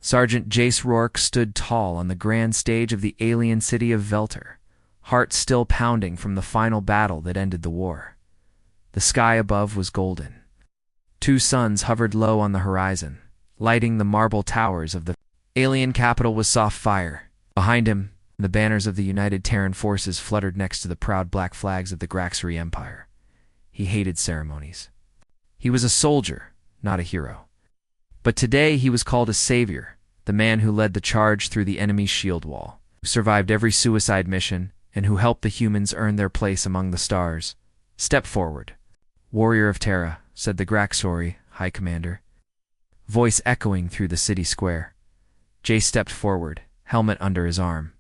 Sergeant Jace Rourke stood tall on the grand stage of the alien city of Velter, heart still pounding from the final battle that ended the war. The sky above was golden. 2 suns hovered low on the horizon, lighting the marble towers of the alien capital with soft fire. Behind him, the banners of the United Terran Forces fluttered next to the proud black flags of the Graxary Empire. He hated ceremonies. He was a soldier, not a hero. But today he was called a savior, the man who led the charge through the enemy's shield wall, who survived every suicide mission, and who helped the humans earn their place among the stars. "Step forward, warrior of Terra," said the Graxary High Commander, voice echoing through the city square. Jay stepped forward, helmet under his arm.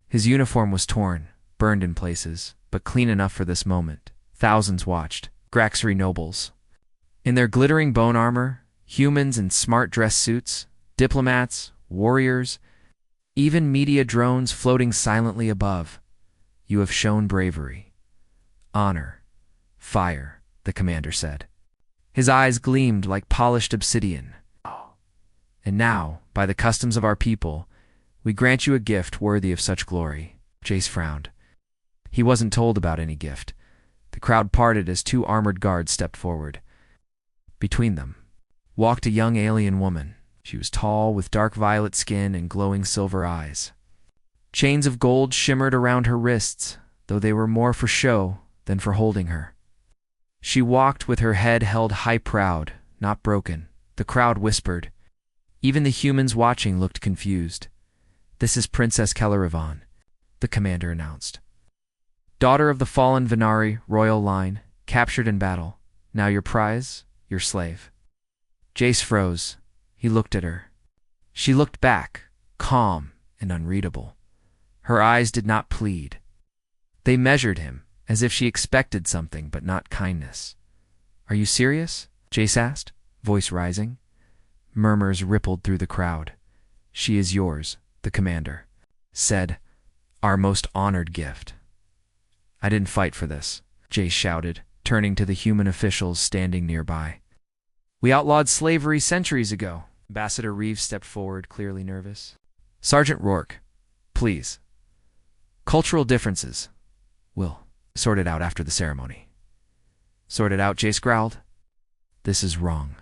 His uniform was torn, burned in places, but clean enough for this moment. Thousands watched, Graxary nobles. In their glittering bone armor, humans in smart dress suits, diplomats, warriors, even media drones floating silently above. "You have shown bravery, honor, fire," the commander said. His eyes gleamed like polished obsidian. "And now, by the customs of our people, we grant you a gift worthy of such glory." Jace frowned. He wasn't told about any gift. The crowd parted as 2 armored guards stepped forward. Between them walked a young alien woman. She was tall, with dark violet skin and glowing silver eyes. Chains of gold shimmered around her wrists, though they were more for show than for holding her. She walked with her head held high, proud, not broken. The crowd whispered. Even the humans watching looked confused. "This is Princess Kellerivon," the commander announced. "Daughter of the fallen Venari royal line, captured in battle. Now your prize, your slave." Jace froze. He looked at her. She looked back, calm and unreadable. Her eyes did not plead. They measured him, as if she expected something but not kindness. "Are you serious?" Jace asked, voice rising. Murmurs rippled through the crowd. "She is yours," the commander said. "Our most honored gift." "I didn't fight for this," Jace shouted, turning to the human officials standing nearby. "We outlawed slavery centuries ago." Ambassador Reeves stepped forward, clearly nervous. "Sergeant Rourke, please. Cultural differences. We'll sort it out after the ceremony." "Sort it out," Jace growled. "This is wrong,"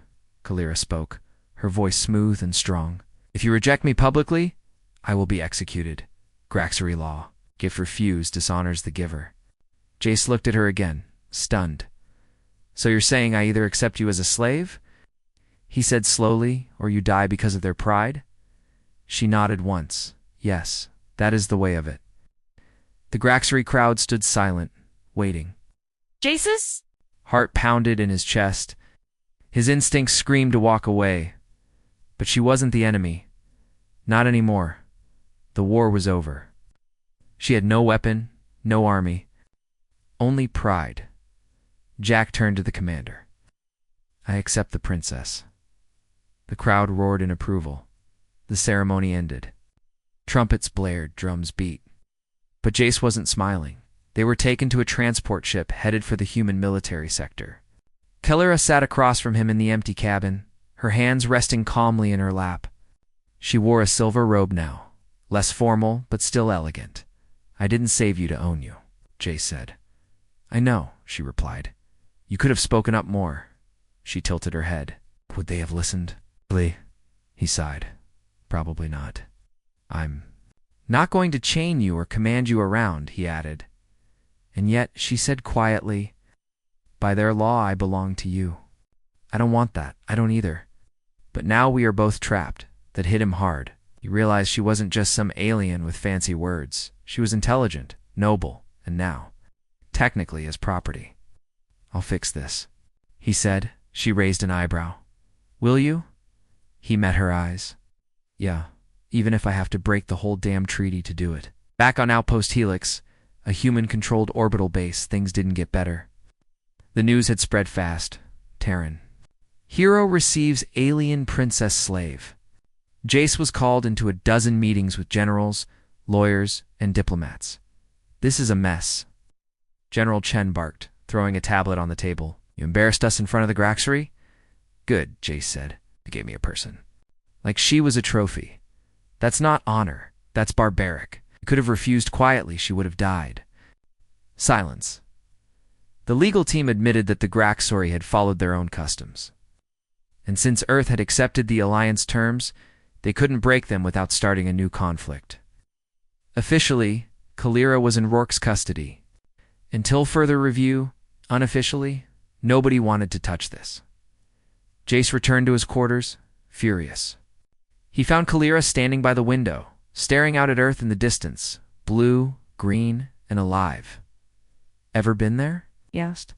Kalira spoke, her voice smooth and strong. "If you reject me publicly, I will be executed. Graxary law. Gift refused dishonors the giver." Jace looked at her again, stunned. "So you're saying I either accept you as a slave," he said slowly, "or you die because of their pride?" She nodded once. "Yes, that is the way of it." The Graxary crowd stood silent, waiting. "Jace's?" Heart pounded in his chest. His instincts screamed to walk away. But she wasn't the enemy. Not anymore. The war was over. She had no weapon, no army. Only pride. Jack turned to the commander. "I accept the princess." The crowd roared in approval. The ceremony ended. Trumpets blared, drums beat. But Jace wasn't smiling. They were taken to a transport ship headed for the human military sector. Kalira sat across from him in the empty cabin, her hands resting calmly in her lap. She wore a silver robe now, less formal but still elegant. "I didn't save you to own you," Jace said. "I know," she replied. "You could have spoken up more." She tilted her head. "Would they have listened?" He sighed. "Probably not." "I'm not going to chain you or command you around," he added. And yet she said quietly, "By their law, I belong to you." "I don't want that. I don't either." But now we are both trapped. That hit him hard. He realized she wasn't just some alien with fancy words. She was intelligent, noble, and now, technically, his property. "I'll fix this," he said. She raised an eyebrow. "Will you?" He met her eyes. "Yeah, even if I have to break the whole damn treaty to do it." Back on Outpost Helix, a human-controlled orbital base, things didn't get better. The news had spread fast. Terran. Hero receives alien princess slave. Jace was called into a dozen meetings with generals, lawyers, and diplomats. "This is a mess." General Chen barked, throwing a tablet on the table. "You embarrassed us in front of the Graxary?" "Good," Jace said. "You gave me a person. like she was a trophy. That's not honor. That's barbaric. Could have refused quietly, she would have died. Silence. The legal team admitted that the Graxori had followed their own customs. And since Earth had accepted the Alliance terms, they couldn't break them without starting a new conflict. Officially, Kalira was in Rourke's custody. Until further review, unofficially, nobody wanted to touch this. Jace returned to his quarters, furious. He found Kalira standing by the window, staring out at Earth in the distance, blue, green, and alive. "Ever been there?" he asked.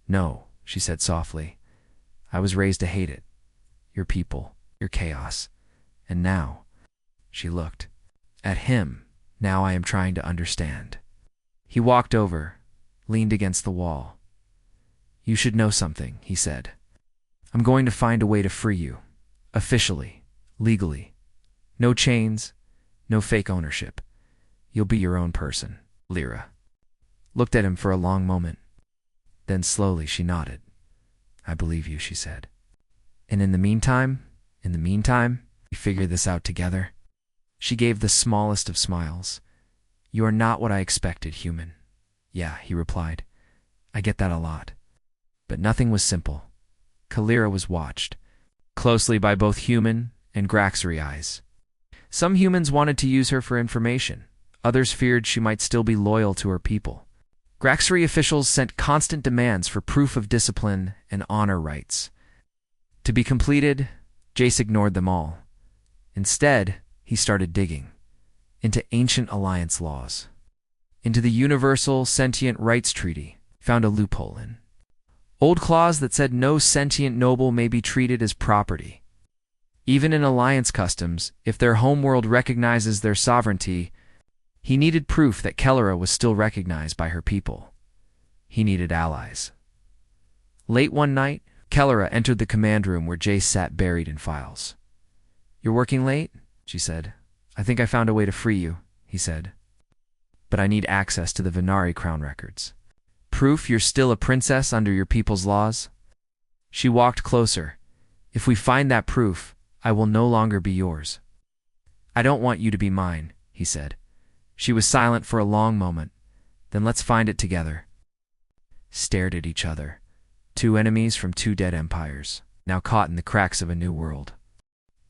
"No," she said softly. "I was raised to hate it. Your people, your chaos. And now," she looked at him, "now I am trying to understand." He walked over, leaned against the wall. "You should know something," he said. "I'm going to find a way to free you. Officially, legally. No chains, no fake ownership. You'll be your own person." Lyra looked at him for a long moment. Then slowly she nodded. "I believe you," she said. "And in the meantime, we figure this out together." She gave the smallest of smiles. "You are not what I expected, human." "Yeah," he replied. "I get that a lot." But nothing was simple. Kalira was watched closely by both human and Graxori eyes. Some humans wanted to use her for information. Others feared she might still be loyal to her people. Graxori officials sent constant demands for proof of discipline and honor rights. To be completed, Jace ignored them all. Instead, he started digging into ancient Alliance laws, into the Universal Sentient Rights Treaty, found a loophole in. Old clause that said no sentient noble may be treated as property. Even in Alliance customs, if their homeworld recognizes their sovereignty, he needed proof that Kalira was still recognized by her people. He needed allies. Late one night, Kalira entered the command room where Jace sat buried in files. "You're working late?" she said. "I think I found a way to free you," he said. "But I need access to the Venari crown records. Proof you're still a princess under your people's laws." She walked closer. "If we find that proof, I will no longer be yours." "I don't want you to be mine," he said. She was silent for a long moment. "Then let's find it together." Stared at each other. Two enemies from two dead empires, now caught in the cracks of a new world.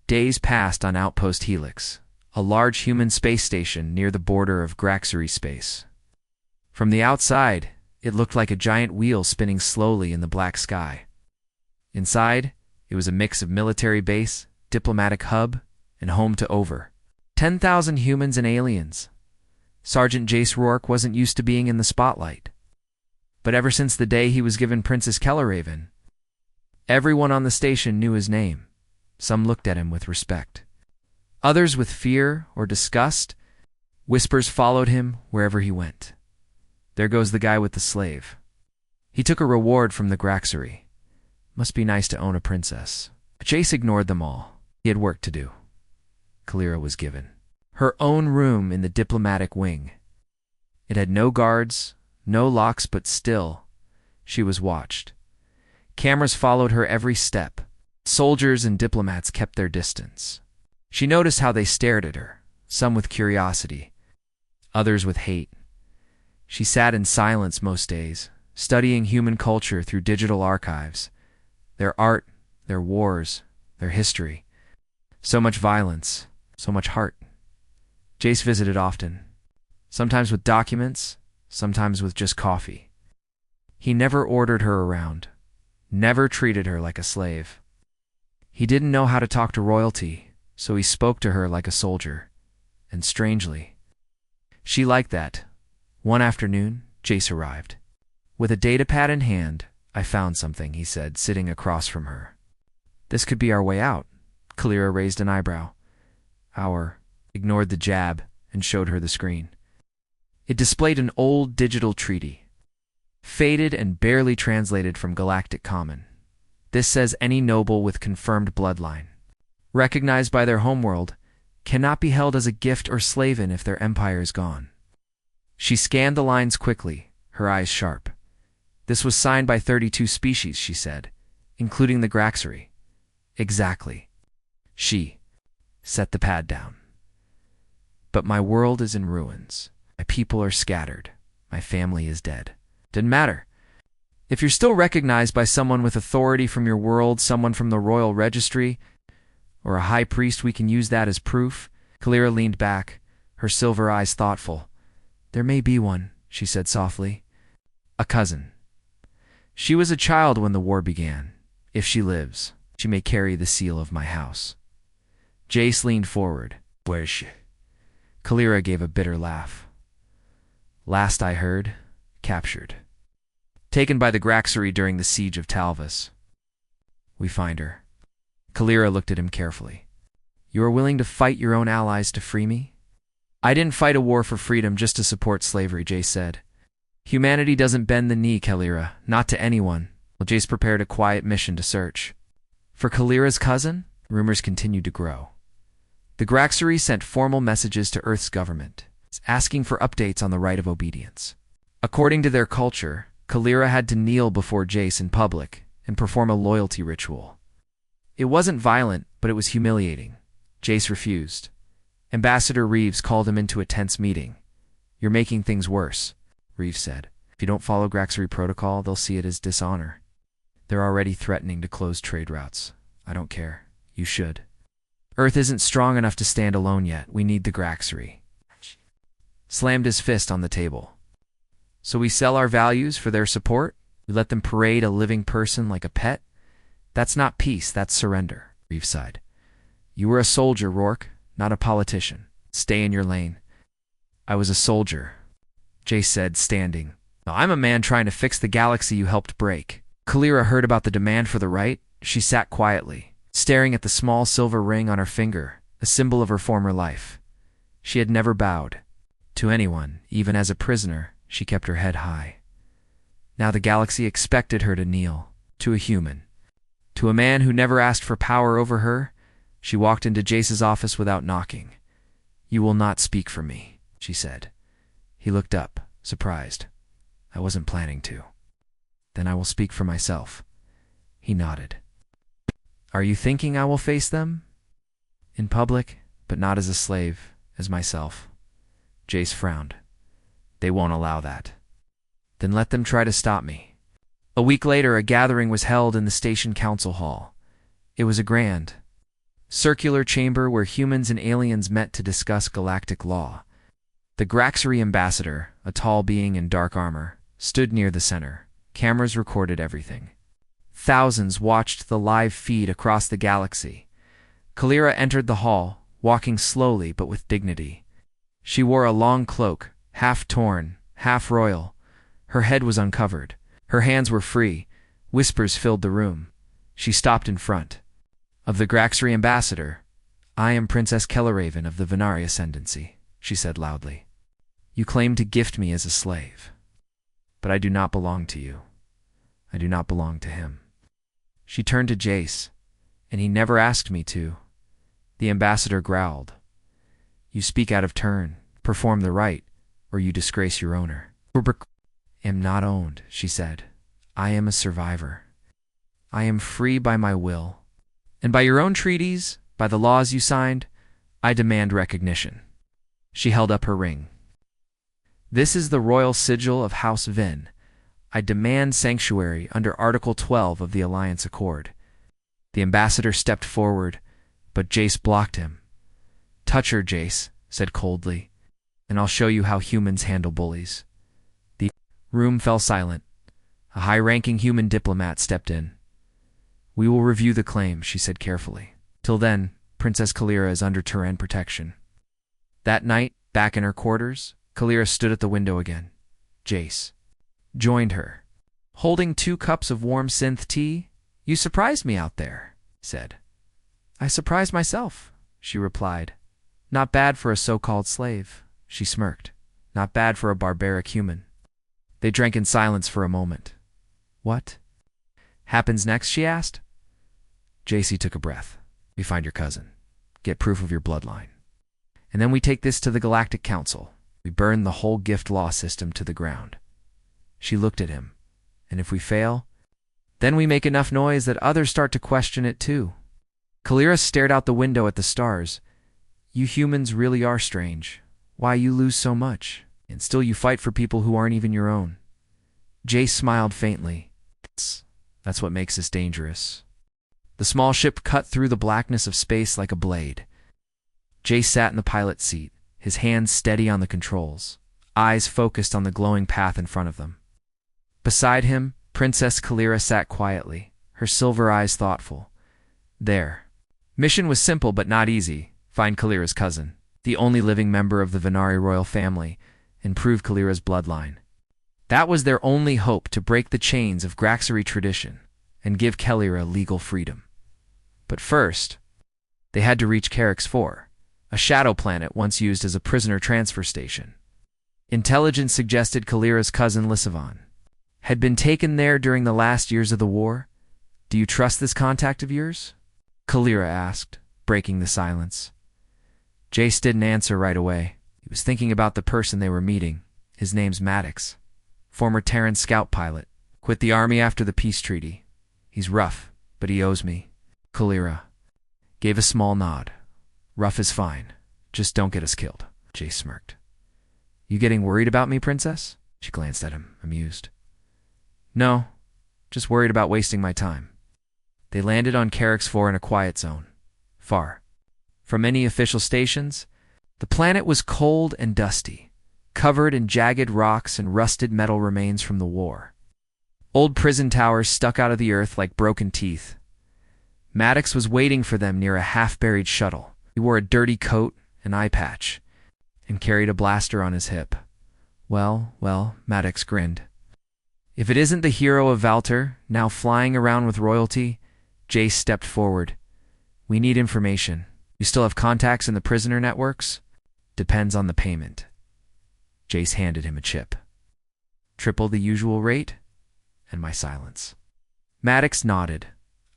Days passed on Outpost Helix, a large human space station near the border of Graxori space. From the outside, it looked like a giant wheel spinning slowly in the black sky. Inside, it was a mix of military base, diplomatic hub, and home to over 10,000 humans and aliens. Sergeant Jace Rourke wasn't used to being in the spotlight. But ever since the day he was given Princess Kellerraven, everyone on the station knew his name. Some looked at him with respect. Others with fear or disgust. Whispers followed him wherever he went. "There goes the guy with the slave. He took a reward from the Graxori. Must be nice to own a princess." Jace ignored them all. He had work to do. Kalira was given her own room in the diplomatic wing. It had no guards, no locks, but still, she was watched. Cameras followed her every step. Soldiers and diplomats kept their distance. She noticed how they stared at her, some with curiosity, others with hate. She sat in silence most days, studying human culture through digital archives. Their art, their wars, their history. So much violence, so much heart. Jace visited often, sometimes with documents, sometimes with just coffee. He never ordered her around, never treated her like a slave. He didn't know how to talk to royalty, so he spoke to her like a soldier. And strangely, she liked that. One afternoon, Jace arrived. With a datapad in hand, "I found something," he said, sitting across from her. "This could be our way out." Kalira raised an eyebrow. Ignored the jab and showed her the screen. It displayed an old digital treaty, faded and barely translated from Galactic Common. "This says any noble with confirmed bloodline, recognized by their homeworld, cannot be held as a gift or slave in if their empire is gone." She scanned the lines quickly, her eyes sharp. "This was signed by 32 species," she said, "including the Graxori." "Exactly." She set the pad down. But my world is in ruins. My people are scattered. My family is dead. Didn't matter. If you're still recognized by someone with authority from your world, someone from the royal registry, or a high priest, we can use that as proof. Kalira leaned back, her silver eyes thoughtful. There may be one, she said softly. A cousin. She was a child when the war began. If she lives, she may carry the seal of my house. Jace leaned forward. Where is she? Kalira gave a bitter laugh. Last I heard, captured. Taken by the Graxery during the siege of Talvis. We find her. Kalira looked at him carefully. You are willing to fight your own allies to free me? I didn't fight a war for freedom just to support slavery, Jace said. Humanity doesn't bend the knee, Kalira, not to anyone. Well, Jace prepared a quiet mission to search. For Kalira's cousin, rumors continued to grow. The Graxery sent formal messages to Earth's government, asking for updates on the right of obedience. According to their culture, Kalira had to kneel before Jace in public and perform a loyalty ritual. It wasn't violent, but it was humiliating. Jace refused. Ambassador Reeves called him into a tense meeting. You're making things worse, Reeves said. If you don't follow Graxery protocol, they'll see it as dishonor. They're already threatening to close trade routes. I don't care. You should. Earth isn't strong enough to stand alone yet. We need the Graxery. Slammed his fist on the table. So we sell our values for their support? We let them parade a living person like a pet? That's not peace, that's surrender, Reeves sighed. You were a soldier, Rourke, not a politician. Stay in your lane. I was a soldier, Jace said, standing. Now, I'm a man trying to fix the galaxy you helped break. Kalira heard about the demand for the right. She sat quietly, staring at the small silver ring on her finger, a symbol of her former life. She had never bowed to anyone, even as a prisoner. She kept her head high. Now the galaxy expected her to kneel, to a human. To a man who never asked for power over her, she walked into Jace's office without knocking. You will not speak for me, she said. He looked up, surprised. I wasn't planning to. Then I will speak for myself. He nodded. Are you thinking I will face them? In public, but not as a slave, as myself. Jace frowned. They won't allow that. Then let them try to stop me. A week later, a gathering was held in the station council hall. It was a grand, circular chamber where humans and aliens met to discuss galactic law. The Graxery ambassador, a tall being in dark armor, stood near the center. Cameras recorded everything. Thousands watched the live feed across the galaxy. Kalira entered the hall, walking slowly but with dignity. She wore a long cloak, half torn, half royal. Her head was uncovered. Her hands were free. Whispers filled the room. She stopped in front of the Graxery ambassador. I am Princess Kelleraven of the Venari Ascendancy, she said loudly. You claim to gift me as a slave. But I do not belong to you. I do not belong to him. She turned to Jace, and he never asked me to. The ambassador growled. You speak out of turn, perform the rite, or you disgrace your owner. Am not owned, she said. I am a survivor. I am free by my will. And by your own treaties, by the laws you signed, I demand recognition. She held up her ring. This is the royal sigil of House Vin. I demand sanctuary under Article 12 of the Alliance Accord. The ambassador stepped forward, but Jace blocked him. Touch her, Jace, said coldly, and I'll show you how humans handle bullies. The room fell silent. A high-ranking human diplomat stepped in. We will review the claim, she said carefully. Till then, Princess Kalira is under Terran protection. That night, back in her quarters, Kalira stood at the window again. Jace joined her, holding 2 cups of warm synth tea. You surprised me out there, he said. I surprised myself, she replied. Not bad for a so-called slave, she smirked. Not bad for a barbaric human. They drank in silence for a moment. What happens next, she asked. Jace took a breath. We find your cousin. Get proof of your bloodline. And then we take this to the Galactic Council. We burn the whole gift law system to the ground. She looked at him. And if we fail, then we make enough noise that others start to question it too. Kalira stared out the window at the stars. You humans really are strange. Why you lose so much? And still you fight for people who aren't even your own. Jace smiled faintly. That's what makes us dangerous. The small ship cut through the blackness of space like a blade. Jace sat in the pilot's seat, his hands steady on the controls, eyes focused on the glowing path in front of them. Beside him, Princess Kalira sat quietly, her silver eyes thoughtful. There. Mission was simple but not easy. Find Kalira's cousin, the only living member of the Venari royal family, and prove Kalira's bloodline. That was their only hope to break the chains of Graxari tradition and give Kalira legal freedom. But first, they had to reach HFY, a shadow planet once used as a prisoner transfer station. Intelligence suggested Kalira's cousin Lysavan had been taken there during the last years of the war. Do you trust this contact of yours? Kalira asked, breaking the silence. Jace didn't answer right away. He was thinking about the person they were meeting. His name's Maddox, former Terran scout pilot. Quit the army after the peace treaty. He's rough, but he owes me. Kalira gave a small nod. Rough is fine. Just don't get us killed. Jace smirked. You getting worried about me, Princess? She glanced at him, amused. No, just worried about wasting my time. They landed on HFY in a quiet zone, far from any official stations. The planet was cold and dusty, covered in jagged rocks and rusted metal remains from the war. Old prison towers stuck out of the earth like broken teeth. Maddox was waiting for them near a half-buried shuttle. He wore a dirty coat, an eye patch, and carried a blaster on his hip. Well, Maddox grinned. If it isn't the hero of Valter, now flying around with royalty, Jace stepped forward. We need information. You still have contacts in the prisoner networks? Depends on the payment. Jace handed him a chip. Triple the usual rate? And my silence. Maddox nodded,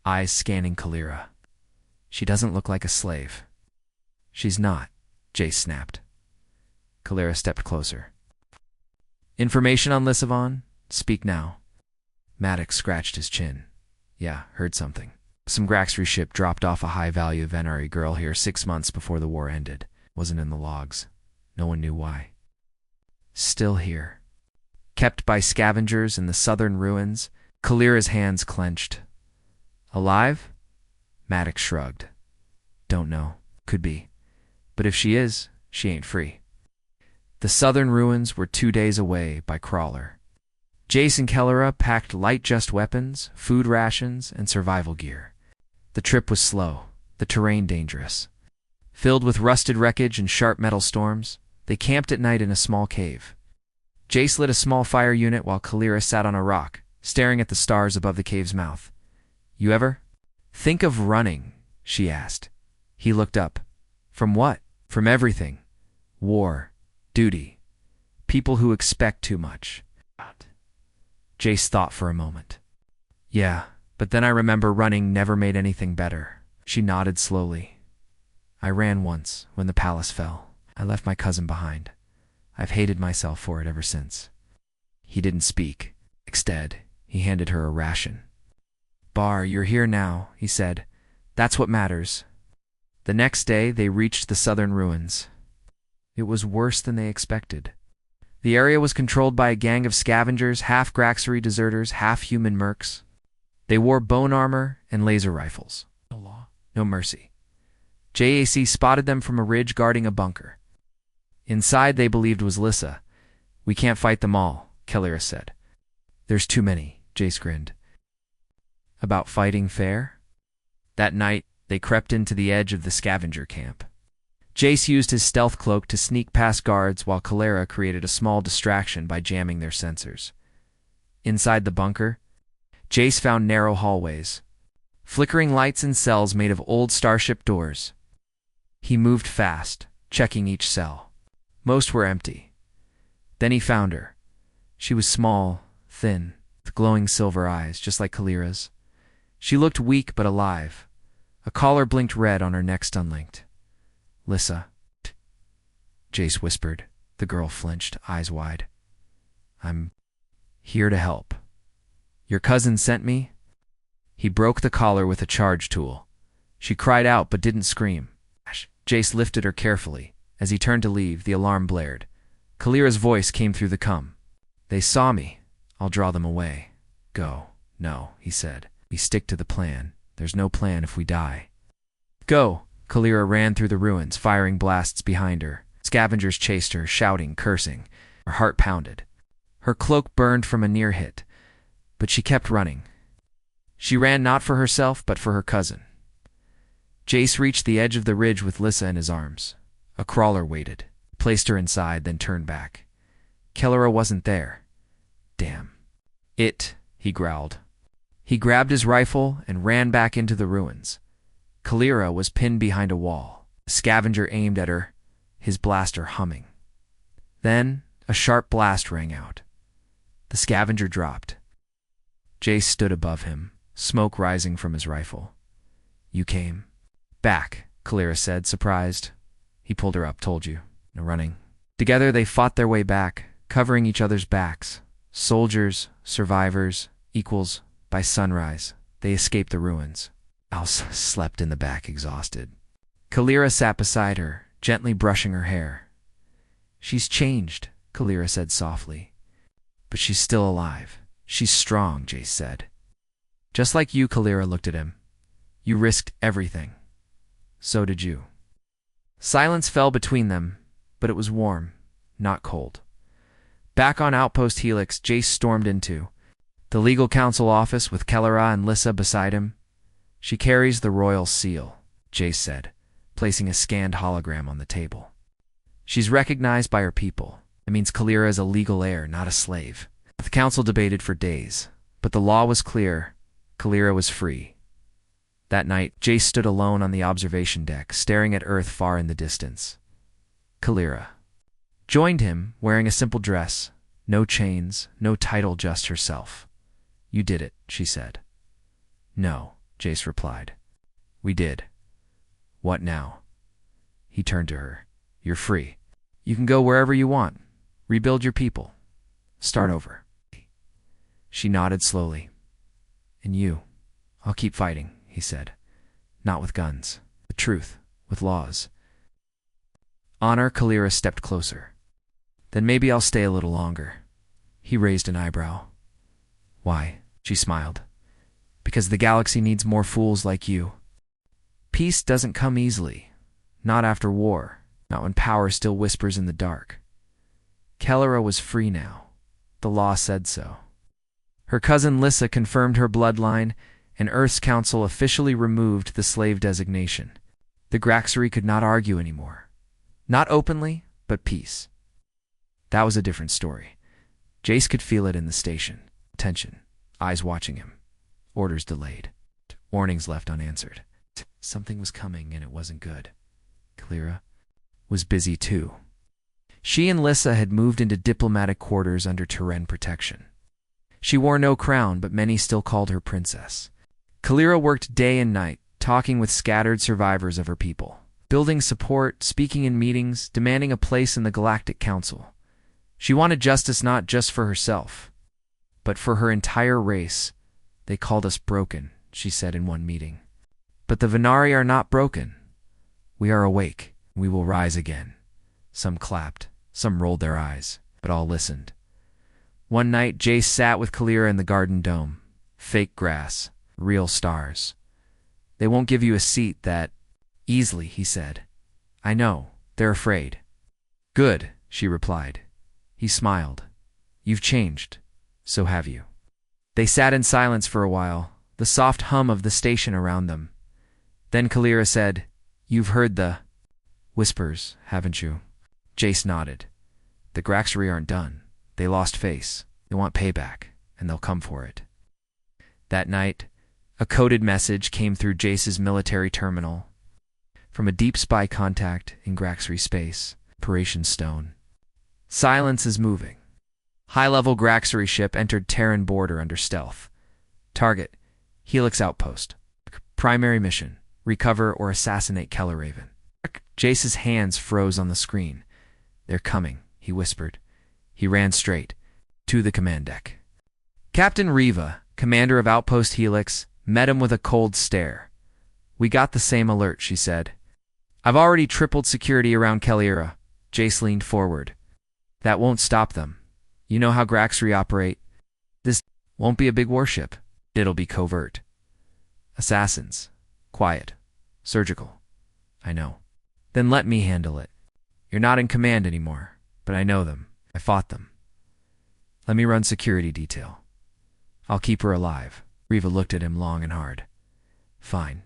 eyes scanning Kalira. She doesn't look like a slave. She's not, Jace snapped. Kalira stepped closer. Information on Lysavan? Speak now. Maddox scratched his chin. Yeah, heard something. Some Graxari ship dropped off a high-value Venari girl here 6 months before the war ended. Wasn't in the logs. No one knew why. Still here. Kept by scavengers in the southern ruins, Kalira's hands clenched. Alive? Maddox shrugged. Don't know. Could be. But if she is, she ain't free. The southern ruins were 2 days away by crawler. Jace and Kalira packed light just weapons, food rations, and survival gear. The trip was slow, the terrain dangerous. Filled with rusted wreckage and sharp metal storms, they camped at night in a small cave. Jace lit a small fire unit while Kalira sat on a rock, staring at the stars above the cave's mouth. You ever think of running? She asked. He looked up. From what? From everything. War, duty, people who expect too much. Jace thought for a moment. Yeah, but then I remember running never made anything better. She nodded slowly. I ran once, when the palace fell. I left my cousin behind. I've hated myself for it ever since. He didn't speak. Instead, he handed her a ration. Bar, you're here now, he said. That's what matters. The next day, they reached the southern ruins. It was worse than they expected. The area was controlled by a gang of scavengers, half Graxari deserters, half human mercs. They wore bone armor and laser rifles. No law, no mercy. JAC spotted them from a ridge guarding a bunker. Inside they believed was Lyssa. We can't fight them all, Kalira said. There's too many, Jace grinned. About fighting fair? That night, they crept into the edge of the scavenger camp. Jace used his stealth cloak to sneak past guards while Kalira created a small distraction by jamming their sensors. Inside the bunker, Jace found narrow hallways, flickering lights and cells made of old starship doors. He moved fast, checking each cell. Most were empty. Then he found her. She was small, thin, with glowing silver eyes, just like Kalira's. She looked weak but alive. A collar blinked red on her neck unlinked. Lyssa, Jace whispered. The girl flinched, eyes wide. I'm here to help. Your cousin sent me? He broke the collar with a charge tool. She cried out but didn't scream. Jace lifted her carefully. As he turned to leave, the alarm blared. Kalira's voice came through the cum. They saw me. I'll draw them away. Go. No, he said. We stick to the plan. There's no plan if we die. Go. Kalira ran through the ruins, firing blasts behind her. Scavengers chased her, shouting, cursing. Her heart pounded. Her cloak burned from a near hit, but she kept running. She ran not for herself, but for her cousin. Jace reached the edge of the ridge with Lissa in his arms. A crawler waited, placed her inside, then turned back. Kalira wasn't there. Damn. He growled. He grabbed his rifle and ran back into the ruins. Kalira was pinned behind a wall. A scavenger aimed at her, his blaster humming. Then a sharp blast rang out. The scavenger dropped. Jace stood above him, smoke rising from his rifle. You came? Back, Kalira said, surprised. He pulled her up. Told you. No running. Together they fought their way back, covering each other's backs. Soldiers, survivors, equals. By sunrise, they escaped the ruins. Alce slept in the back, exhausted. Kalira sat beside her, gently brushing her hair. She's changed, Kalira said softly. But she's still alive. She's strong, Jace said. Just like you, Kalira looked at him. You risked everything. So did you. Silence fell between them, but it was warm, not cold. Back on Outpost Helix, Jace stormed into the legal counsel office with Kalira and Lissa beside him. She carries the royal seal, Jace said, placing a scanned hologram on the table. She's recognized by her people. It means Kalira is a legal heir, not a slave. The council debated for days, but the law was clear. Kalira was free. That night, Jace stood alone on the observation deck, staring at Earth far in the distance. Kalira joined him, wearing a simple dress, no chains, no title, just herself. You did it, she said. No, Jace replied. We did. What now? He turned to her. You're free. You can go wherever you want. Rebuild your people. Start over. She nodded slowly. And you? I'll keep fighting, he said. Not with guns. With truth. With laws. Honor. Kalira stepped closer. Then maybe I'll stay a little longer. He raised an eyebrow. Why? She smiled. Because the galaxy needs more fools like you. Peace doesn't come easily. Not after war. Not when power still whispers in the dark. Kalira was free now. The law said so. Her cousin Lissa confirmed her bloodline, and Earth's council officially removed the slave designation. The Graxery could not argue anymore. Not openly, but peace. That was a different story. Jace could feel it in the station. Tension. Eyes watching him. Orders delayed. Warnings left unanswered. Something was coming, and it wasn't good. Kalira was busy too. She and Lissa had moved into diplomatic quarters under Terran protection. She wore no crown, but many still called her princess. Kalira worked day and night, talking with scattered survivors of her people, building support, speaking in meetings, demanding a place in the Galactic Council. She wanted justice not just for herself, but for her entire race. They called us broken, she said in one meeting. But the Venari are not broken. We are awake. We will rise again. Some clapped, some rolled their eyes, but all listened. One night, Jace sat with Kalira in the garden dome. Fake grass, real stars. They won't give you a seat that easily, he said. I know, they're afraid. Good, she replied. He smiled. You've changed. So have you. They sat in silence for a while, the soft hum of the station around them. Then Kalira said, You've heard the whispers, haven't you? Jace nodded. The Graxery aren't done. They lost face. They want payback, and they'll come for it. That night, a coded message came through Jace's military terminal from a deep spy contact in Graxery space, Operation Stone. Silence is moving. High-level Graxery ship entered Terran border under stealth. Target, Helix Outpost. Primary mission, recover or assassinate Kellerraven. Jace's hands froze on the screen. They're coming, he whispered. He ran straight to the command deck. Captain Riva, commander of Outpost Helix, met him with a cold stare. We got the same alert, she said. I've already tripled security around Kelliera. Jace leaned forward. That won't stop them. You know how Graxry operate. This won't be a big warship. It'll be covert. Assassins. Quiet. Surgical. I know. Then let me handle it. You're not in command anymore, but I know them. I fought them. Let me run security detail. I'll keep her alive. Riva looked at him long and hard. Fine.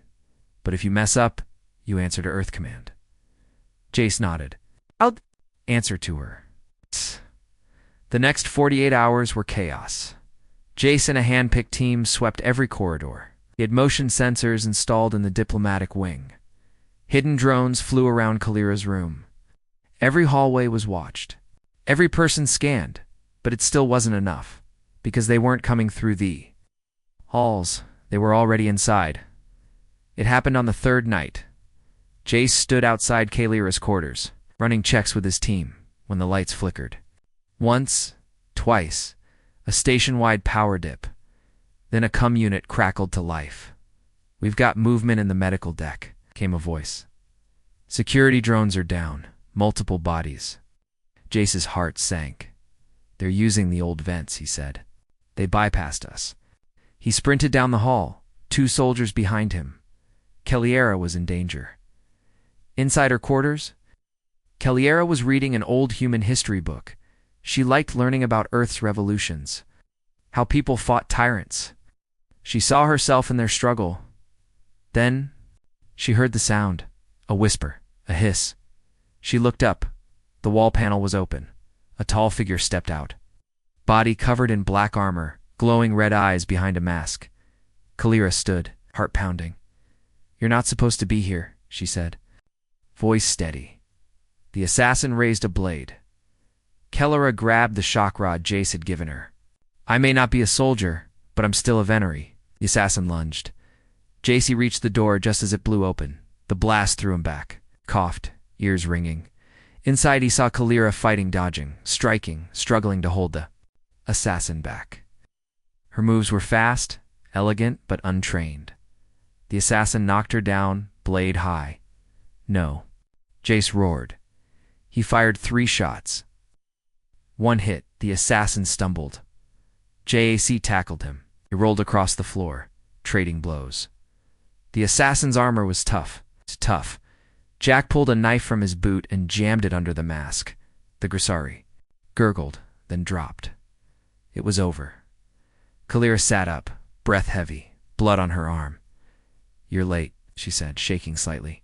But if you mess up, you answer to Earth Command. Jace nodded. I'll answer to her. The next 48 hours were chaos. Jace and a hand-picked team swept every corridor. He had motion sensors installed in the diplomatic wing. Hidden drones flew around Kalira's room. Every hallway was watched. Every person scanned, but it still wasn't enough, because they weren't coming through the halls. They were already inside. It happened on the third night. Jace stood outside Kalira's quarters, running checks with his team, when the lights flickered. Once, twice, a station-wide power dip. Then a comm unit crackled to life. We've got movement in the medical deck, came a voice. Security drones are down, multiple bodies. Jace's heart sank. They're using the old vents, he said. They bypassed us. He sprinted down the hall, 2 soldiers behind him. Kelliera was in danger. Inside her quarters, Kelliera was reading an old human history book. She liked learning about Earth's revolutions, how people fought tyrants. She saw herself in their struggle. Then, she heard the sound, a whisper, a hiss. She looked up. The wall panel was open. A tall figure stepped out. Body covered in black armor, glowing red eyes behind a mask. Kalira stood, heart pounding. You're not supposed to be here, she said. Voice steady. The assassin raised a blade. Kelliera grabbed the shock rod Jace had given her. I may not be a soldier, but I'm still a Venery. The assassin lunged. Jace reached the door just as it blew open. The blast threw him back. Coughed, ears ringing. Inside he saw Kalira fighting, dodging, striking, struggling to hold the assassin back. Her moves were fast, elegant, but untrained. The assassin knocked her down, blade high. No. Jace roared. He fired 3 shots. One hit, the assassin stumbled. JAC tackled him. He rolled across the floor, trading blows. The assassin's armor was tough. Jack pulled a knife from his boot and jammed it under the mask. The Grisari gurgled, then dropped. It was over. Kalira sat up, breath heavy, blood on her arm. You're late, she said, shaking slightly.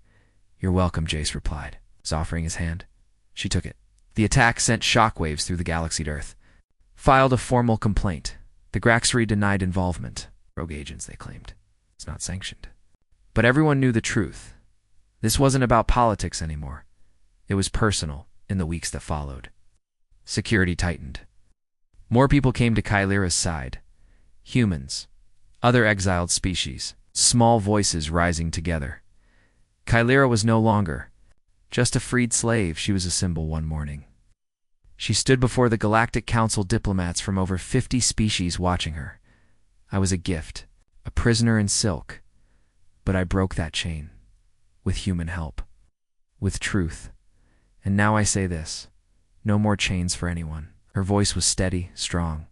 You're welcome, Jace replied, offering his hand. She took it. The attack sent shockwaves through the galaxied Earth. Filed a formal complaint. The Graxry denied involvement. Rogue agents, they claimed. It's not sanctioned. But everyone knew the truth. This wasn't about politics anymore. It was personal in the weeks that followed. Security tightened. More people came to Kalira's side. Humans, other exiled species, small voices rising together. Kalira was no longer just a freed slave. She was a symbol one morning. She stood before the Galactic Council diplomats from over 50 species watching her. I was a gift, a prisoner in silk. But I broke that chain. With human help. With truth. And now I say this. No more chains for anyone. Her voice was steady, strong.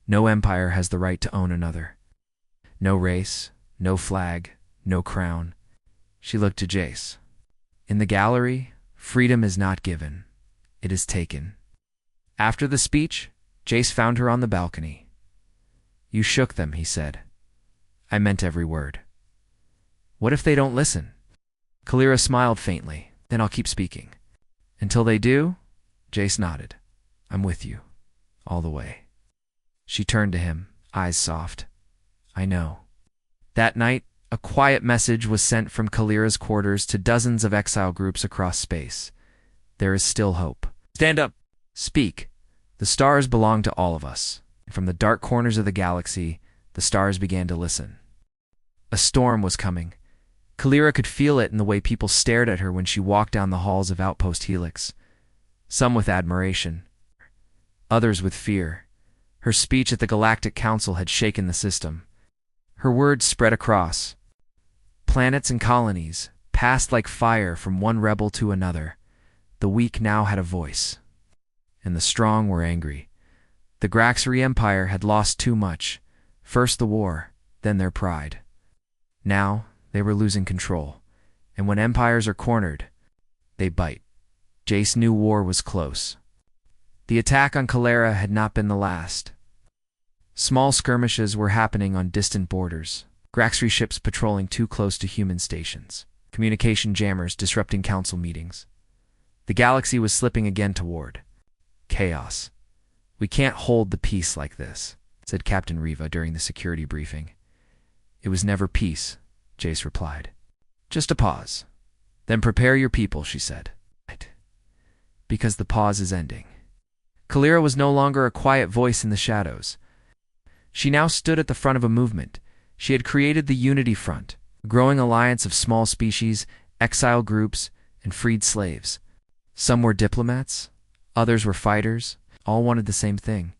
No empire has the right to own another. No race, no flag, no crown. She looked to Jace. In the gallery, freedom is not given. It is taken. After the speech, Jace found her on the balcony. You shook them, he said. I meant every word. What if they don't listen? Kalira smiled faintly. Then I'll keep speaking. Until they do, Jace nodded. I'm with you. All the way. She turned to him, eyes soft. I know. That night, a quiet message was sent from Kalira's quarters to dozens of exile groups across space. There is still hope. Stand up. Speak. The stars belong to all of us. And from the dark corners of the galaxy, the stars began to listen. A storm was coming. Kalira could feel it in the way people stared at her when she walked down the halls of Outpost Helix. Some with admiration. Others with fear. Her speech at the Galactic Council had shaken the system. Her words spread across Planets and colonies passed like fire from one rebel to another. The weak now had a voice, and the strong were angry. The Graxery Empire had lost too much. First the war, then their pride. Now they were losing control, and when empires are cornered, they bite. Jace knew war was close. The attack on Calera had not been the last. Small skirmishes were happening on distant borders. Graxery ships patrolling too close to human stations. Communication jammers disrupting council meetings. The galaxy was slipping again toward chaos. "We can't hold the peace like this," said Captain Riva during the security briefing. "It was never peace," Jace replied. "Just a pause. Then prepare your people," she said. "Because the pause is ending." Calera was no longer a quiet voice in the shadows. She now stood at the front of a movement. She had created the Unity Front, a growing alliance of small species, exile groups, and freed slaves. Some were diplomats, others were fighters, all wanted the same thing: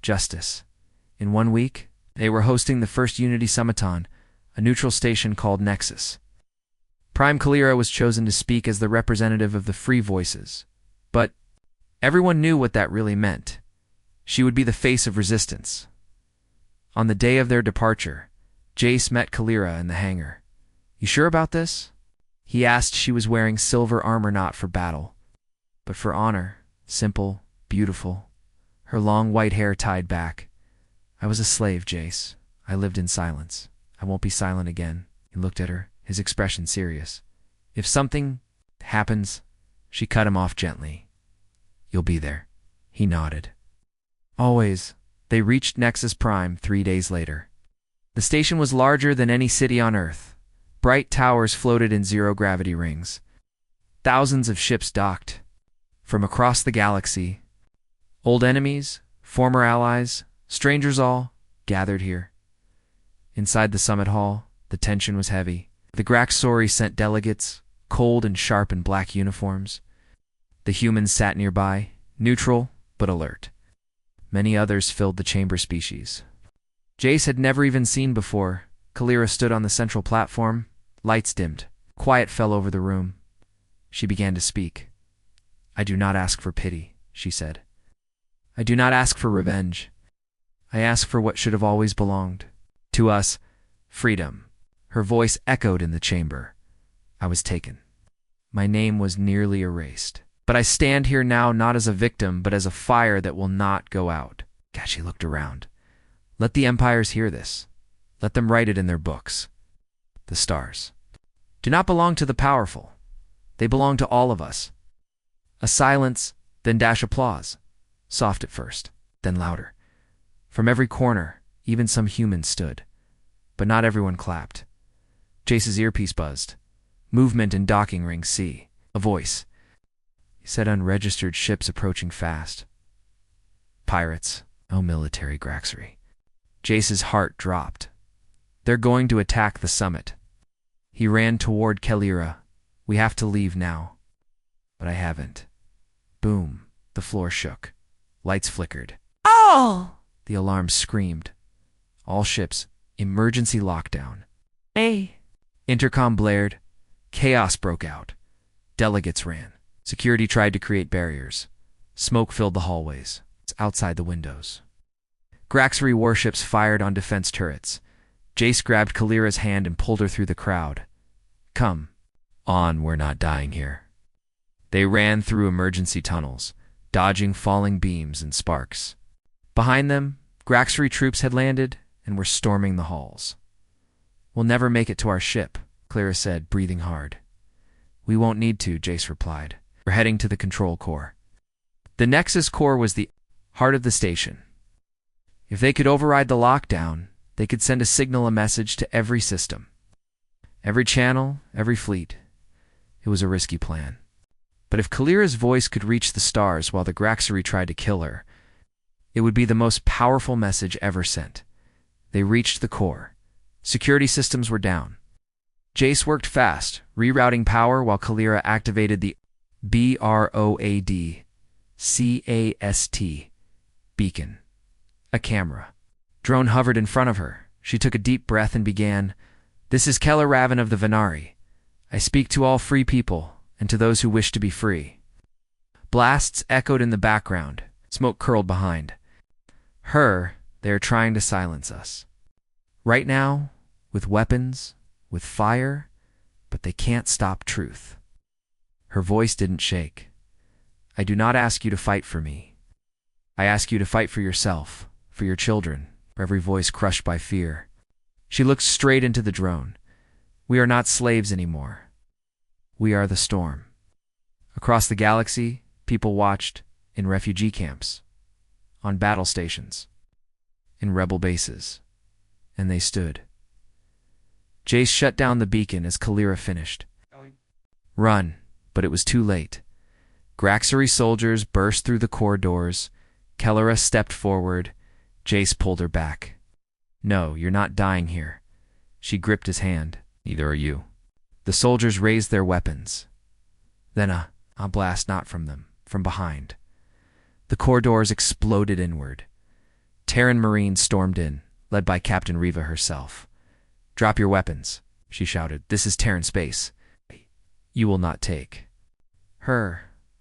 justice. In 1 week, they were hosting the first Unity Summiton, a neutral station called Nexus. Prime Calera was chosen to speak as the representative of the free voices, but everyone knew what that really meant. She would be the face of resistance. On the day of their departure, Jace met Calera in the hangar. "You sure about this?" He asked. She was wearing silver armor, not for battle, but for honor, simple, beautiful, her long white hair tied back. "I was a slave, Jace. I lived in silence. I won't be silent again." He looked at her, his expression serious. "If something happens," she cut him off gently. "You'll be there." He nodded. "Always." They reached Nexus Prime 3 days later. The station was larger than any city on Earth. Bright towers floated in zero-gravity rings. Thousands of ships docked. From across the galaxy, old enemies, former allies, strangers all gathered here. Inside the summit hall, the tension was heavy. The Graxori sent delegates, cold and sharp in black uniforms. The humans sat nearby, neutral but alert. Many others filled the chamber species. Jace had never even seen before. Calera stood on the central platform. Lights dimmed. Quiet fell over the room. She began to speak. "I do not ask for pity," she said. "I do not ask for revenge. I ask for what should have always belonged to us: freedom." Her voice echoed in the chamber. "I was taken. My name was nearly erased. But I stand here now not as a victim, but as a fire that will not go out." She looked around. "Let the empires hear this. Let them write it in their books. The stars do not belong to the powerful. They belong to all of us." A silence, then dash applause. Soft at first, then louder. From every corner, even some humans stood. But not everyone clapped. Jace's earpiece buzzed. Movement in docking ring C. A voice. He said, "Unregistered ships approaching fast. Pirates, oh military Graxery." Jace's heart dropped. "They're going to attack the summit." He ran toward Calera. "We have to leave now." "But I haven't." Boom. The floor shook. Lights flickered. "Oh!" The alarm screamed. "All ships, emergency lockdown." "Hey!" Intercom blared. Chaos broke out. Delegates ran. Security tried to create barriers. Smoke filled the hallways. It's outside the windows. Graxery warships fired on defense turrets. Jace grabbed Calera's hand and pulled her through the crowd. "Come on, we're not dying here." They ran through emergency tunnels, dodging falling beams and sparks. Behind them, Graxery troops had landed and were storming the halls. "We'll never make it to our ship," Calera said, breathing hard. "We won't need to," Jace replied. "We're heading to the control core." The Nexus core was the heart of the station. If they could override the lockdown, they could send a message to every system. Every channel, every fleet. It was a risky plan. But if Calera's voice could reach the stars while the Graxery tried to kill her, it would be the most powerful message ever sent. They reached the core. Security systems were down. Jace worked fast, rerouting power while Calera activated the BROADCAST beacon. A camera. Drone hovered in front of her. She took a deep breath and began, This is Keller Raven of the Venari. I speak to all free people, and to those who wish to be free. Blasts echoed in the background. Smoke curled behind. They are trying to silence us. Right now, with weapons, with fire, but they can't stop truth. Her voice didn't shake. I do not ask you to fight for me. I ask you to fight for yourself, for your children, for every voice crushed by fear. She looked straight into the drone. We are not slaves anymore. We are the storm. Across the galaxy, people watched, in refugee camps, on battle stations, in rebel bases, and they stood. Jace shut down the beacon as Kalira finished. Run, but it was too late. Graxery soldiers burst through the corridors. Kalira stepped forward. Jace pulled her back. No, you're not dying here. She gripped his hand. Neither are you. The soldiers raised their weapons. Then a blast not from them, from behind. The corridors exploded inward. Terran Marines stormed in, led by Captain Riva herself. Drop your weapons, she shouted. This is Terran space. You will not take.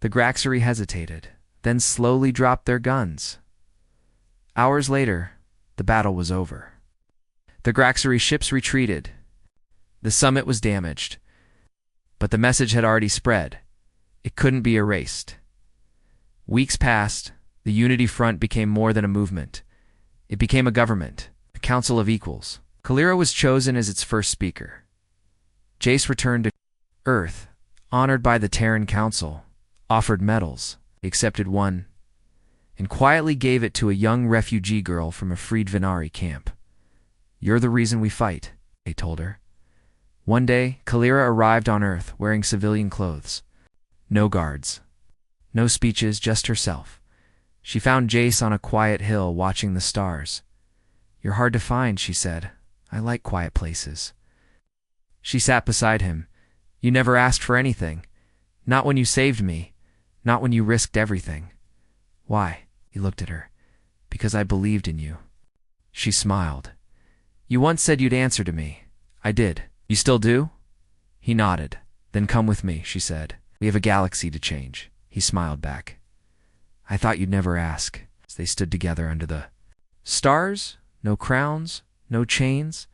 The Graxery hesitated, then slowly dropped their guns. Hours later, the battle was over. The Graxery ships retreated. The summit was damaged, but the message had already spread. It couldn't be erased. Weeks passed. The Unity Front became more than a movement. It became a government, a council of equals. Kalira was chosen as its first speaker. Jace returned to Earth, honored by the Terran Council, offered medals, accepted one, and quietly gave it to a young refugee girl from a freed Venari camp. You're the reason we fight, they told her. One day, Kalira arrived on Earth wearing civilian clothes. No guards. No speeches, just herself. She found Jace on a quiet hill watching the stars. You're hard to find, she said. I like quiet places. She sat beside him. You never asked for anything. Not when you saved me. Not when you risked everything. Why? He looked at her. Because I believed in you. She smiled. You once said you'd answer to me. I did. You still do? He nodded. Then come with me, she said. We have a galaxy to change. He smiled back. I thought you'd never ask. As they stood together under the stars, no crowns, no chains,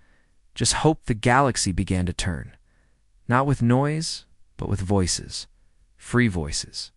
just hope the galaxy began to turn. Not with noise, but with voices. Free voices.